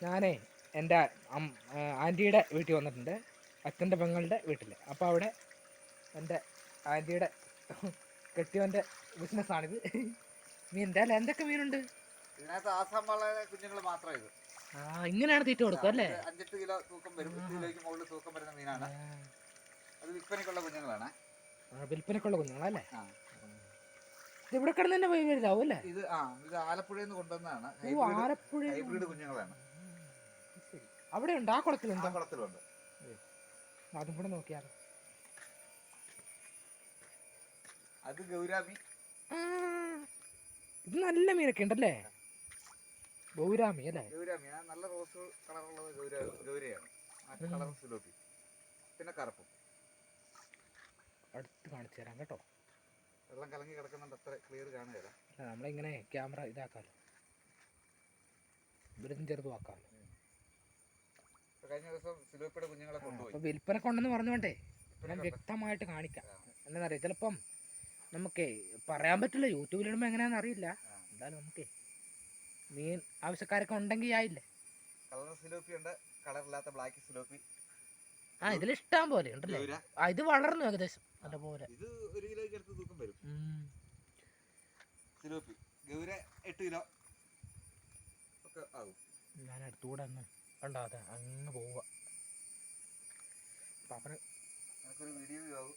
ഞാനേ എൻ്റെ ആൻറ്റിയുടെ വീട്ടിൽ വന്നിട്ടുണ്ട്, അച്ഛൻ്റെ പെങ്ങളുടെ വീട്ടിൽ. അപ്പോൾ അവിടെ എൻ്റെ ആൻറ്റിയുടെ കെട്ടിയവൻ്റെ ബിസിനസ്സാണിത്. മീനിൻ്റെ അല്ല, എന്തൊക്കെ മീനുണ്ട് ഇതിനകത്ത്? ആസാം വാളയുടെ കുഞ്ഞുങ്ങൾ മാത്രമേ ഇത്. ഇങ്ങനെയാണ് തീറ്റ കൊടുക്കും അല്ലേ? 5-8 കിലോ തൂക്കം വരും, 8 കിലോയ്ക്ക് മുകളിൽ തൂക്കം വരുന്ന മീനാണ്. അത് വിൽപ്പനയ്ക്കുള്ള കുഞ്ഞുങ്ങളാണ്. വിൽപ്പനക്കുള്ള കുഞ്ഞുങ്ങളല്ലേ? ഇത് ഇവിടെ കിടന്ന് തന്നെ പോയി വലുതാവും അല്ലേ? ഇത് ആലപ്പുഴയിൽ നിന്ന് കൊണ്ടുവന്നതാണ്. ആലപ്പുഴ ഹൈബ്രിഡ് കുഞ്ഞുങ്ങളാണ്. അവിടെ ഉണ്ട്, ആ കുളത്തിലുണ്ട്. കുളത്തിലുണ്ട്. അതും കൂടെ നോക്കിയാലോ. അത് ഗൗരാമി. ഇത് നല്ല മീനൊക്കെ ഉണ്ടല്ലേ? ഗൗരാമി അല്ലേ? ഗൗരാമി നല്ല റോസ് കളറുള്ളത് ഗൗരയാണ്. മറ്റേ കളർ സിലോപ്പി, പിന്നെ കറുപ്പും. അടുത്ത് കാണിച്ചു തരാം കേട്ടോ. വെള്ളം കലങ്ങി കിടക്കുന്നുണ്ട്, അത്ര ക്ലിയർ കാണുകയില്ല. നമ്മളിങ്ങനെ ക്യാമറ ഇതാക്കാമല്ലോ, വലുതും ചെറുതുമാക്കാമല്ലോ. കഴിഞ്ഞ ദിവസം സിലോപ്പിയുടെ കുഞ്ഞുങ്ങളെ കൊണ്ടുപോയി. അപ്പോൾ വിൽപ്പനക്കുണ്ടെന്ന് പറഞ്ഞുകൊണ്ടേ ഞാൻ വ്യക്തമായിട്ട് കാണിക്കാം. എന്താണെന്നറിയാം, ചിലപ്പം നമുക്ക് പറയാൻ പറ്റില്ല, യൂട്യൂബിലിടുമ്പോൾ എങ്ങനെയാണെന്ന് അറിയില്ല. എന്തായാലും നമുക്ക് മീൻ ആവശ്യക്കാരൊക്കെ ഉണ്ടെങ്കിൽ ആയില്ലേ. കളർ സിലോപ്പി ഉണ്ട്, കളറില്ലാത്ത ബ്ലാക്ക് സിലോപ്പി. ഇതിലിഷ്ടം പോലെ ഉണ്ടല്ലേ? ഇത് വളർന്നു ഏകദേശം അതുപോലെ. ഇത് 1 കിലോയ്ക്ക് അടുത്ത് തൂക്കം വരും. സിലോപ്പി ഗൗര 8 കിലോ ഒക്കെ ആകും. ഞാൻ അടുത്തുകൂടെ ഒന്ന് കണ്ടോ, അതെ അങ്ങ് പോവുക. നമുക്കൊരു വീഡിയോ ആകും.